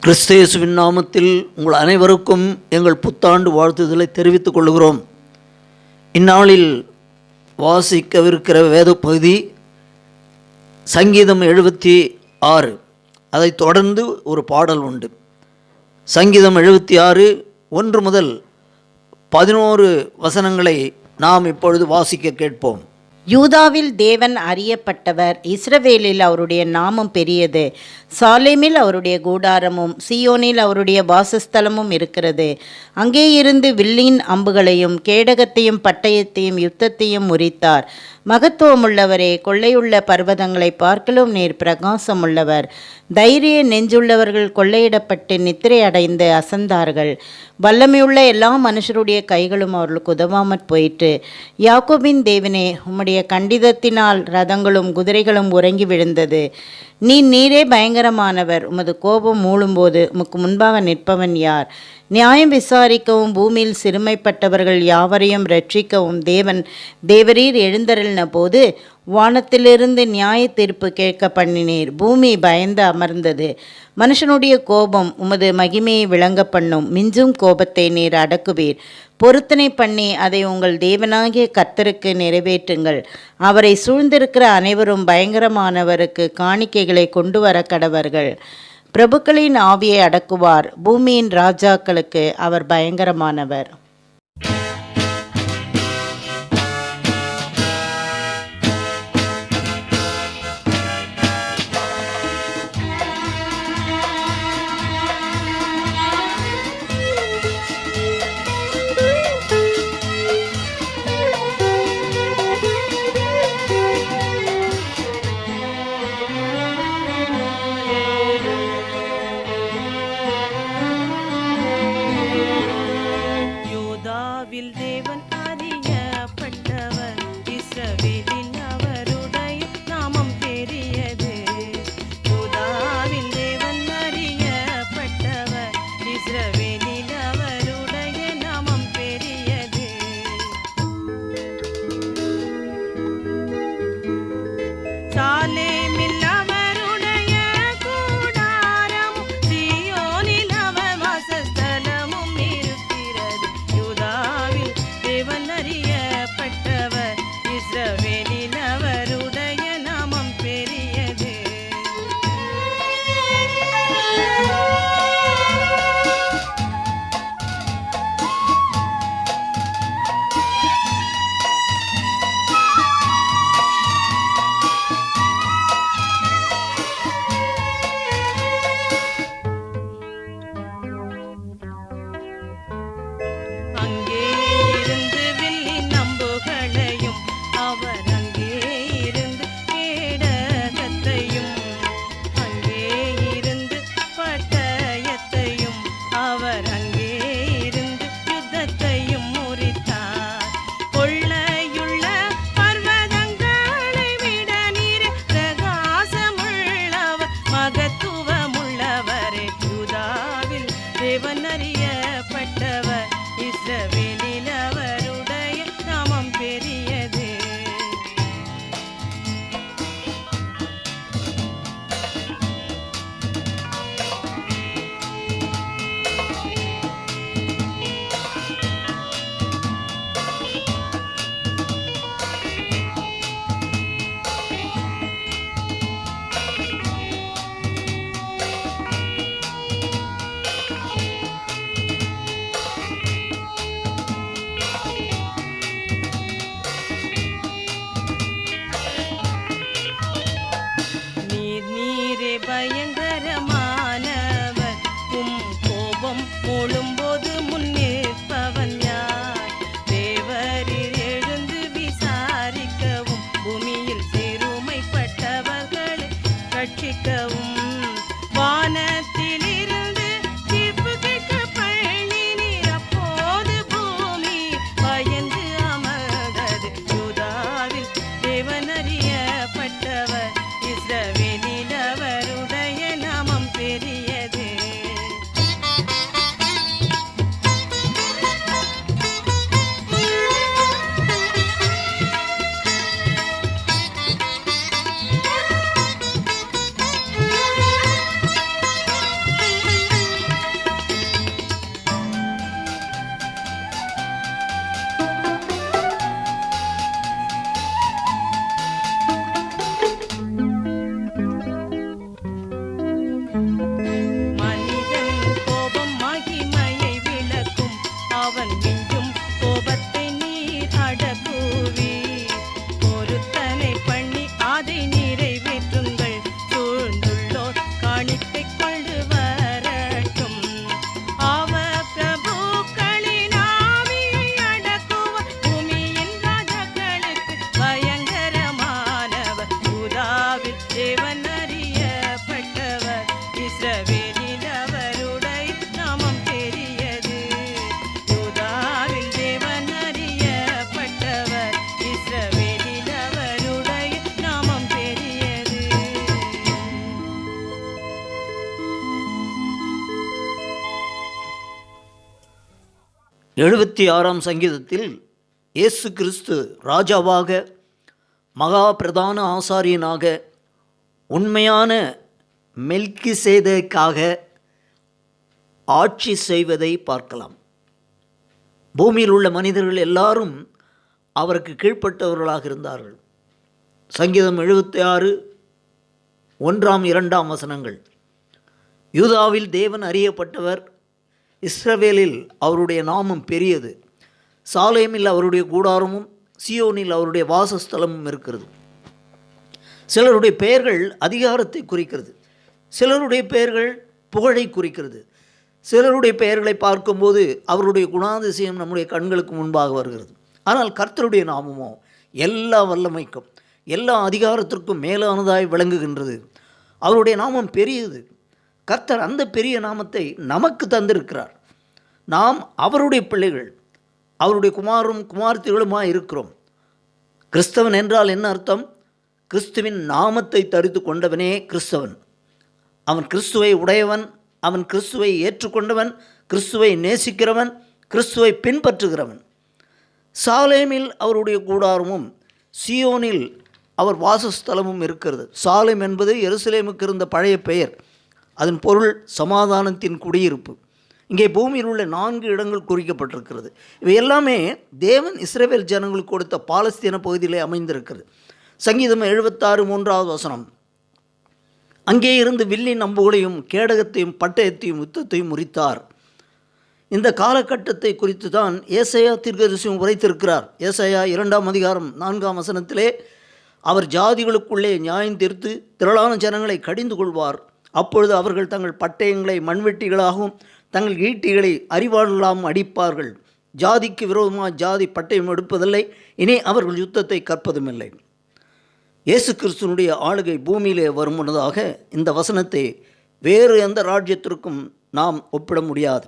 கிறிஸ்து இயேசுவின் நாமத்தில் உங்கள் அனைவருக்கும் எங்கள் புத்தாண்டு வாழ்த்துதலை தெரிவித்துக் கொள்கிறோம். இந்நாளில் வாசிக்கவிருக்கிற வேத பகுதி சங்கீதம் 76. அதைத் தொடர்ந்து ஒரு பாடல் உண்டு. சங்கீதம் 76 1 முதல் 11 வசனங்களை நாம் இப்பொழுது வாசிக்க கேட்போம். யூதாவில் தேவன் அறியப்பட்டவர், இஸ்ரவேலில் அவருடைய நாமம் பெரியது. சாலேமில் அவருடைய கூடாரமும் சீயோனில் அவருடைய வாசஸ்தலமும் இருக்கிறது. அங்கே இருந்து வில்லின் அம்புகளையும் கேடகத்தையும் பட்டயத்தையும் யுத்தத்தையும் முறித்தார். மகத்துவமுள்ளவரே, கொள்ளையுள்ள பர்வதங்களை பார்க்கலும் நீர் பிரகாசமுள்ளவர். தைரிய நெஞ்சுள்ளவர்கள் கொள்ளையிடப்பட்டு நித்திரை அடைந்து அசந்தார்கள். வல்லமையுள்ள எல்லா மனுஷருடைய கைகளும் அவர்களுக்கு உதவாமற் போயிற்று. யாக்கோபின் தேவனே, உம்முடைய கண்டிதத்தினால் ரதங்களும் குதிரைகளும் உறங்கி விழுந்தது. நீரே பயங்கரமானவர். உமது கோபம் மூழும்போது உமக்கு முன்பாக நிற்பவன் யார்? நியாயம் விசாரிக்கவும் பூமியில் சிறுமைப்பட்டவர்கள் யாவரையும் ரட்சிக்கவும் தேவரீர் எழுந்தருளின போது வானத்திலிருந்து நியாய தீர்ப்பு கேட்க பண்ணினீர். பூமி பயந்து அமர்ந்தது. மனுஷனுடைய கோபம் உமது மகிமையை விளங்க பண்ணும். மிஞ்சும் கோபத்தை நீர் அடக்குவீர். பொருத்தனை பண்ணி அதை உங்கள் தேவனாகிய கர்த்தருக்கு நிறைவேற்றுங்கள். அவரை சூழ்ந்திருக்கிற அனைவரும் பயங்கரமானவருக்கு காணிக்கைகளை கொண்டு வர கடவர்கள். பிரபுக்களின் ஆவியை அடக்குவார். பூமியின் ராஜாக்களுக்கு அவர் பயங்கரமானவர். தேவன் அறியப்பட்டவர், இஸ்ரவேலில் அவருடைய நாமம் பெரியது. யூதாவில் தேவன் அறியப்பட்டவர், இஸ்ரவேலில் அவருடைய நாமம் பெரியது. சாலேமில் அவருடைய கூடாரம், சீயோனில் அவர் வாசஸ்தலமும் இருக்கிறது. தேவன் அறியப்பட்டவர், இஸ்ரவேலில் அவருடைய நாமம் பெரியது. அங்கே இருந்து வில்லின் அம்புகளையும் அவர் அங்கே இருந்து கேடகத்தையும் அங்கே இருந்து பட்டயத்தையும் அவர் அங்கே இருந்து யுத்தத்தையும் முறித்தார். கொள்ளையுள்ள பர்வதங்களை விட நீர் பிரகாசமுள்ளவர், மகத்துவமுள்ளவரே. யூதாவில் தேவன் அறியப்பட்டவர், இஸ்ரவேலில் அவருடைய நாமம் பெரியது. நீரே பயங்கரமானவர். கோபம் மூழும்போது முன்னிற்பவன் யார்? தேவரீர் எழுந்து விசாரிக்கவும் பூமியில் சிறுமைப்பட்டவர்களை ரட்சிக்கவும். வானத்திலிருந்து தீர்ப்பு கேட்க பண்ணினீர். அப்போது பூமி பயந்து அமர்ந்தது. யூதாவில் தேவன் அறியப்பட்டவர், இஸ்ரவேலில் அவருடைய நாமம் பெரியது. 76ஆம் சங்கீதத்தில் இயேசு கிறிஸ்து ராஜாவாக, மகா பிரதான ஆசாரியனாக, உண்மையான மெல்கிசேதேக்காக ஆட்சி செய்வதை பார்க்கலாம். பூமியில் உள்ள மனிதர்கள் எல்லாரும் அவருக்கு கீழ்ப்பட்டவர்களாக இருந்தார்கள். சங்கீதம் 76 1, 2 வசனங்கள். யூதாவில் தேவன் அறியப்பட்டவர், இஸ்ரவேலில் அவருடைய நாமம் பெரியது, சாலேமில் அவருடைய கூடாரமும் சீயோனில் அவருடைய வாசஸ்தலமும் இருக்கிறது. சிலருடைய பெயர்கள் அதிகாரத்தை குறிக்கிறது, சிலருடைய பெயர்கள் புகழை குறிக்கிறது, சிலருடைய பெயர்களை பார்க்கும்போது அவருடைய குணாதிசயம் நம்முடைய கண்களுக்கு முன்பாக வருகிறது. ஆனால் கர்த்தருடைய நாமமோ எல்லா வல்லமைக்கும் எல்லா அதிகாரத்திற்கும் மேலானதாய் விளங்குகின்றது. அவருடைய நாமம் பெரியது. கர்த்தர் அந்த பெரிய நாமத்தை நமக்கு தந்திருக்கிறார். நாம் அவருடைய பிள்ளைகள், அவருடைய குமாரும் குமார்த்திகளுமாய் இருக்கிறோம். கிறிஸ்தவன் என்றால் என்ன அர்த்தம்? கிறிஸ்துவின் நாமத்தை தரித்து கொண்டவனே கிறிஸ்தவன். அவன் கிறிஸ்துவை உடையவன், அவன் கிறிஸ்துவை ஏற்றுக்கொண்டவன், கிறிஸ்துவை நேசிக்கிறவன், கிறிஸ்துவை பின்பற்றுகிறவன். சாலேமில் அவருடைய கூடாரமும் சீயோனில் அவர் வாசஸ்தலமும் இருக்கிறது. சாலேம் என்பது எருசலேமுக்கு இருந்த பழைய பெயர். அதன் பொருள் சமாதானத்தின் குடியிருப்பு. இங்கே பூமியில் உள்ள 4 இடங்கள் குறிக்கப்பட்டிருக்கிறது. இவை எல்லாமே தேவன் இஸ்ரவேல் ஜனங்களுக்கு கொடுத்த பாலஸ்தீன பகுதியிலே அமைந்திருக்கிறது. சங்கீதம் 76 3 வசனம். அங்கே இருந்து வில்லின் அம்புகளையும் கேடகத்தையும் பட்டயத்தையும் யுத்தத்தையும் முறித்தார். இந்த காலகட்டத்தை குறித்து தான் ஏசாயா தீர்க்கதரிசியும் உரைத்திருக்கிறார். ஏசாயா 2 அதிகாரம் 4 வசனத்திலே, அவர் ஜாதிகளுக்குள்ளே நியாயம் தீர்த்து திரளான ஜனங்களை கடிந்து கொள்வார். அப்பொழுது அவர்கள் தங்கள் பட்டயங்களை மண்வெட்டிகளாகவும் தங்கள் ஈட்டிகளை அரிவாளாகவும் அடிப்பார்கள். ஜாதிக்கு விரோதமாக ஜாதி பட்டயம் எடுப்பதில்லை, இனி அவர்கள் யுத்தத்தை கற்பதுமில்லை. இயேசு கிறிஸ்துவனுடைய ஆளுகை பூமியிலே வரும் முன்னதாக இந்த வசனத்தை வேறு எந்த ராஜ்யத்திற்கும் நாம் ஒப்பிட முடியாது.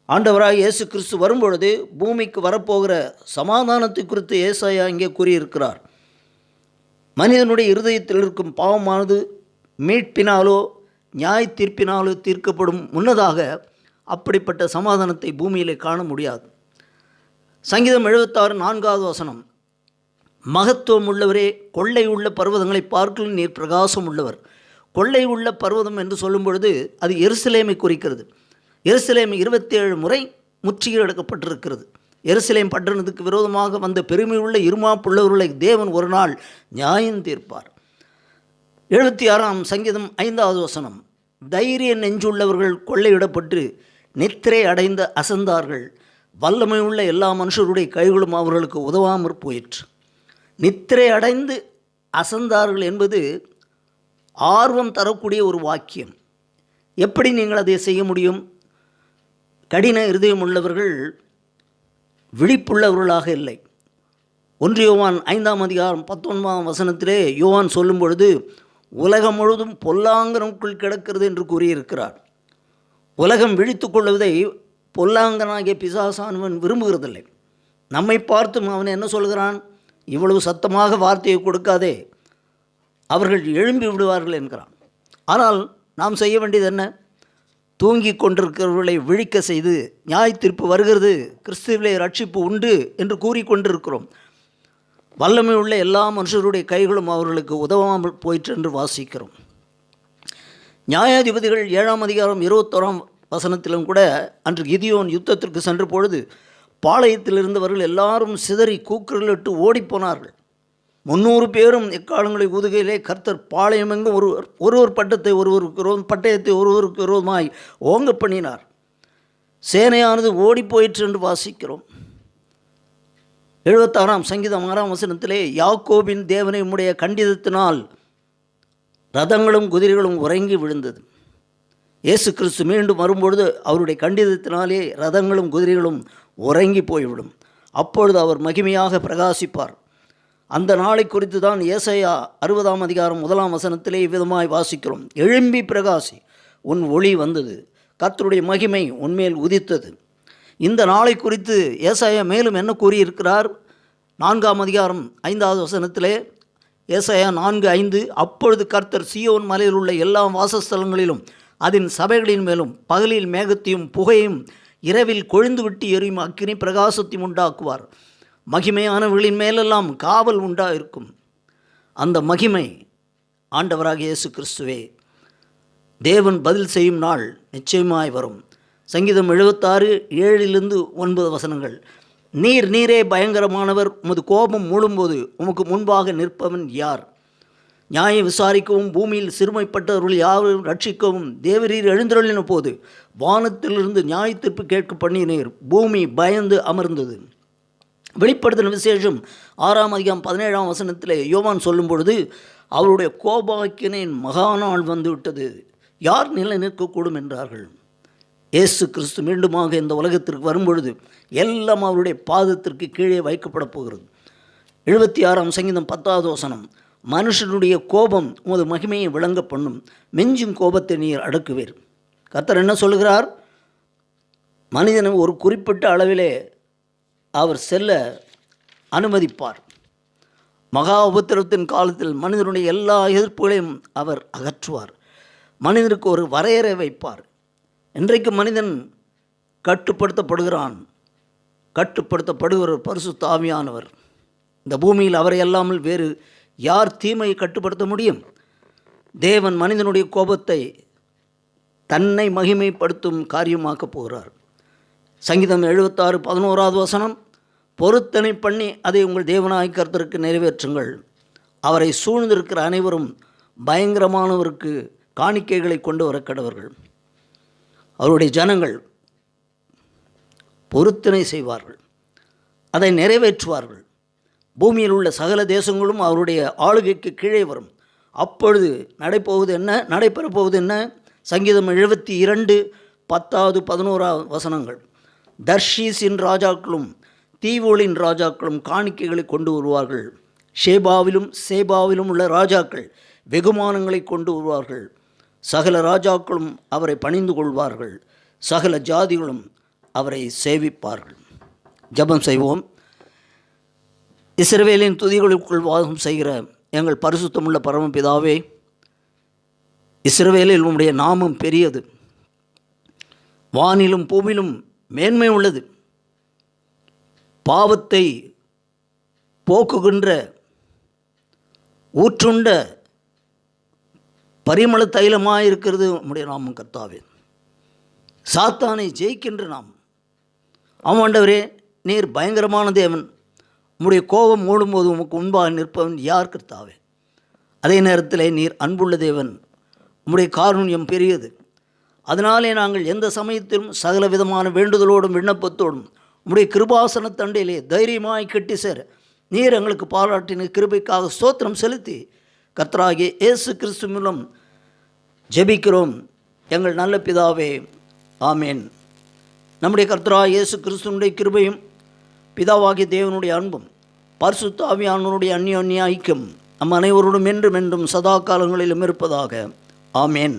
ஆண்டவராக இயேசு கிறிஸ்து வரும்பொழுது பூமிக்கு வரப்போகிற சமாதானத்தை குறித்து ஏசாயா இங்கே கூறியிருக்கிறார். மனிதனுடைய இருதயத்தில் இருக்கும் பாவமானது மீட்பினாலோ நியாய தீர்ப்பினாலோ தீர்க்கப்படும் முன்னதாக அப்படிப்பட்ட சமாதானத்தை பூமியிலே காண முடியாது. சங்கீதம் 76 4 வசனம். மகத்துவம் உள்ளவரே, கொள்ளை உள்ள பர்வதங்களை பார்க்கலும் நீர் பிரகாசம் உள்ளவர். கொள்ளை உள்ள பர்வதம் என்று சொல்லும் பொழுது அது எருசலேமை குறிக்கிறது. எருசலேம் 27 முறை முற்றுகையிடப்பட்டிருக்கிறது. எருசலேம் பட்டணத்துக்கு விரோதமாக வந்த பெருமையுள்ள இருமாப்புள்ளவர்களை தேவன் ஒரு நாள் நியாயம் தீர்ப்பார். 76ஆம் சங்கீதம் 5 வசனம். தைரிய நெஞ்சுள்ளவர்கள் கொள்ளையிடப்பட்டு நித்திரை அடைந்த அசந்தார்கள். வல்லமையுள்ள எல்லா மனுஷருடைய கைகளும் அவர்களுக்கு உதவாமற் போயிற்று. நித்திரை அடைந்து அசந்தார்கள் என்பது ஆர்வம் தரக்கூடிய ஒரு வாக்கியம். எப்படி நீங்கள் அதை செய்ய முடியும்? கடின இருதயம் உள்ளவர்கள் விழிப்புள்ளவர்களாக இல்லை. 1 யோவான் 5 அதிகாரம் 19 வசனத்திலே யோவான் சொல்லும் பொழுது, உலகம் முழுதும் பொல்லாங்கனுக்குள் கிடக்கிறது என்று கூறியிருக்கிறார். உலகம் விழித்து கொள்வதை பொல்லாங்கனாகிய பிசாசானவன் விரும்புகிறதில்லை. நம்மை பார்த்தும் அவன் என்ன சொல்கிறான்? இவ்வளவு சத்தமாக வார்த்தையை கொடுக்காதே, அவர்கள் எழும்பி விடுவார்கள் என்கிறான். ஆனால் நாம் செய்ய வேண்டியது என்ன? தூங்கி கொண்டிருக்கிறவர்களை விழிக்க செய்து நியாய தீர்ப்பு வருகிறது, கிறிஸ்துவிலே ரட்சிப்பு உண்டு என்று கூறிக்கொண்டிருக்கிறோம். வல்லமை உள்ள எல்லா மனுஷருடைய கைகளும் அவர்களுக்கு உதவாமல் போயிற்று என்று வாசிக்கிறோம். நியாயாதிபதிகள் 7 அதிகாரம் 21 வசனத்திலும் கூட, அன்று கிதியோன் யுத்தத்திற்கு சென்ற பொழுது பாளையத்தில் இருந்தவர்கள் எல்லாரும் சிதறி கூக்குரலிட்டு ஓடிப்போனார்கள். 300 பேரும் எக்காலங்களை ஊதுகையிலே கர்த்தர் பாளையமெங்கும் ஒருவர் பட்டயத்தை ஒருவருக்கு விரோதமாய் ஓங்க பண்ணினார். சேனையானது ஓடி போயிற்று என்று வாசிக்கிறோம். 76ஆம் சங்கீதம் 6 வசனத்திலே, யாக்கோபின் தேவனை உம்முடைய கண்டிதத்தினால் ரதங்களும் குதிரைகளும் உறங்கி விழுந்தது. இயேசு கிறிஸ்து மீண்டும் வரும்பொழுது அவருடைய கண்டிதத்தினாலே ரதங்களும் குதிரைகளும் உறங்கி போய்விடும். அப்பொழுது அவர் மகிமையாக பிரகாசிப்பார். அந்த நாளை குறித்து தான் ஏசாயா 60 அதிகாரம் 1 வசனத்திலே இவ்விதமாய் வாசிக்கிறோம். எழும்பி பிரகாசி, உன் ஒளி வந்தது, கர்த்தருடைய மகிமை உன்மேல் உதித்தது. இந்த நாளை குறித்து ஏசாயா மேலும் என்ன கூறியிருக்கிறார்? 4 அதிகாரம் 5 வசனத்திலே ஏசாயா 4:5, அப்பொழுது கர்த்தர் சீயோன் மலையில் உள்ள எல்லா வாசஸ்தலங்களிலும் அதன் சபைகளின் மேலும் பகலில் மேகத்தையும் புகையும் இரவில் கொழுந்து விட்டு எரியும் அக்கினி பிரகாசத்தை உண்டாக்குவார். மகிமையானவர்களின் மேலெல்லாம் காவல் உண்டாயிருக்கும். அந்த மகிமை ஆண்டவராகிய இயேசு கிறிஸ்துவே. தேவன் பதில் செய்யும் நாள் நிச்சயமாய் வரும். சங்கீதம் 76:7-9 வசனங்கள். நீரே பயங்கரமானவர், உமது கோபம் மூழும்போது உமக்கு முன்பாக நிற்பவன் யார்? நியாயம் விசாரிக்கவும் பூமியில் சிறுமைப்பட்டவர்கள் யாரும் ரட்சிக்கவும் தேவரீர் எழுந்தருளின போது வானத்திலிருந்து நியாய தீர்ப்பு கேட்க பண்ணினீர். பூமி பயந்து அமர்ந்தது. வெளிப்படுத்தின விசேஷம் 6:17 வசனத்திலே யோவான் சொல்லும் பொழுது, அவருடைய கோபாக்கினின் மகாநாள் வந்துவிட்டது, யார் நிலை நிற்கக்கூடும் என்றார்கள். இயேசு கிறிஸ்து மீண்டுமாக இந்த உலகத்திற்கு வரும்பொழுது எல்லாம் அவருடைய பாதத்திற்கு கீழே வைக்கப்பட போகிறது. 76 சங்கீதம் 10 வசனம். மனுஷனுடைய கோபம் உமது மகிமையை விளங்க பண்ணும், மெஞ்சும் கோபத்தை நீர் அடக்குவீர். கர்த்தர் என்ன சொல்கிறார்? மனிதனை ஒரு குறிப்பிட்ட அளவிலே அவர் செல்ல அனுமதிப்பார். மகா உபத்திரவத்தின் காலத்தில் மனிதனுடைய எல்லா எதிர்ப்புகளையும் அவர் அகற்றுவார். மனிதனுக்கு ஒரு வரையறை வைப்பார். இன்றைக்கு மனிதன் கட்டுப்படுத்தப்படுகிறான். கட்டுப்படுத்தப்படுகிற பரிசுத்த ஆவியானவர். இந்த பூமியில் அவரை அல்லாமல் வேறு யார் தீமையை கட்டுப்படுத்த முடியும்? தேவன் மனிதனுடைய கோபத்தை தன்னை மகிமைப்படுத்தும் காரியமாக்கப் போகிறார். சங்கீதம் 76:11 வசனம். பொருத்தனை பண்ணி அதை உங்கள் தேவனாய் கர்த்தருக்கு நிறைவேற்றுங்கள். அவரை சூழ்ந்திருக்கிற அனைவரும் பயங்கரமானவருக்கு காணிக்கைகளை கொண்டு வர கடவர்கள். அவருடைய ஜனங்கள் பொருத்தனை செய்வார்கள், அதை நிறைவேற்றுவார்கள். பூமியில் உள்ள சகல தேசங்களும் அவருடைய ஆளுகைக்கு கீழே வரும். அப்பொழுது நடைபெறப் போவது என்ன? சங்கீதம் 72:10-11 வசனங்கள். தர்ஷீஸின் ராஜாக்களும் தீவுகளின் ராஜாக்களும் காணிக்கைகளை கொண்டு வருவார்கள். சேபாவிலும் உள்ள ராஜாக்கள் வெகுமானங்களை கொண்டு வருவார்கள். சகல ராஜாக்களும் அவரை பணிந்து கொள்வார்கள். சகல ஜாதிகளும் அவரை சேவிப்பார்கள். ஜெபம் செய்வோம். இஸ்ரவேலின் துதிகளுக்குள் வாசம் செய்கிற எங்கள் பரிசுத்தமுள்ள பரமபிதாவே, இஸ்ரவேலில் உம்முடைய நாமம் பெரியது, வானிலும் பூமியிலும் மேன்மை உள்ளது. பாவத்தை போக்குகின்ற ஊற்றுண்ட பரிமள தைலமாயிருக்கிறது உம்முடைய நாமம் கர்த்தாவே. சாத்தானை ஜெயிக்கின்ற நாமம். ஆமாண்டவரே, நீர் பயங்கரமான தேவன். உம்முடைய கோபம் மூடும்போது உமக்கு முன்பாக நிற்பவன் யார் கர்த்தாவே? அதே நேரத்தில் நீர் அன்புள்ள தேவன். உம்முடைய காருண்யம் பெரியது. அதனாலே நாங்கள் எந்த சமயத்திலும் சகல விதமான வேண்டுதலோடும் விண்ணப்பத்தோடும் உம்முடைய கிருபாசன தண்டையிலே தைரியமாய் கட்டி சேர நீர் எங்களுக்கு பாராட்டின கிருபைக்காக ஸ்தோத்திரம் செலுத்தி கர்த்தராகிய இயேசு கிறிஸ்து மூலம் ஜெபிக்கிறோம் எங்கள் நல்ல பிதாவே, ஆமேன். நம்முடைய கர்த்தராகிய இயேசு கிறிஸ்துவினுடைய கிருபையும் பிதாவாகிய தேவனுடைய அன்பும் பரிசுத்த ஆவியானவருடைய அந்யோன்ய ஐக்கியம் நம் அனைவரோடும் என்றும் சதா காலங்களிலும் இருப்பதாக. ஆமேன்.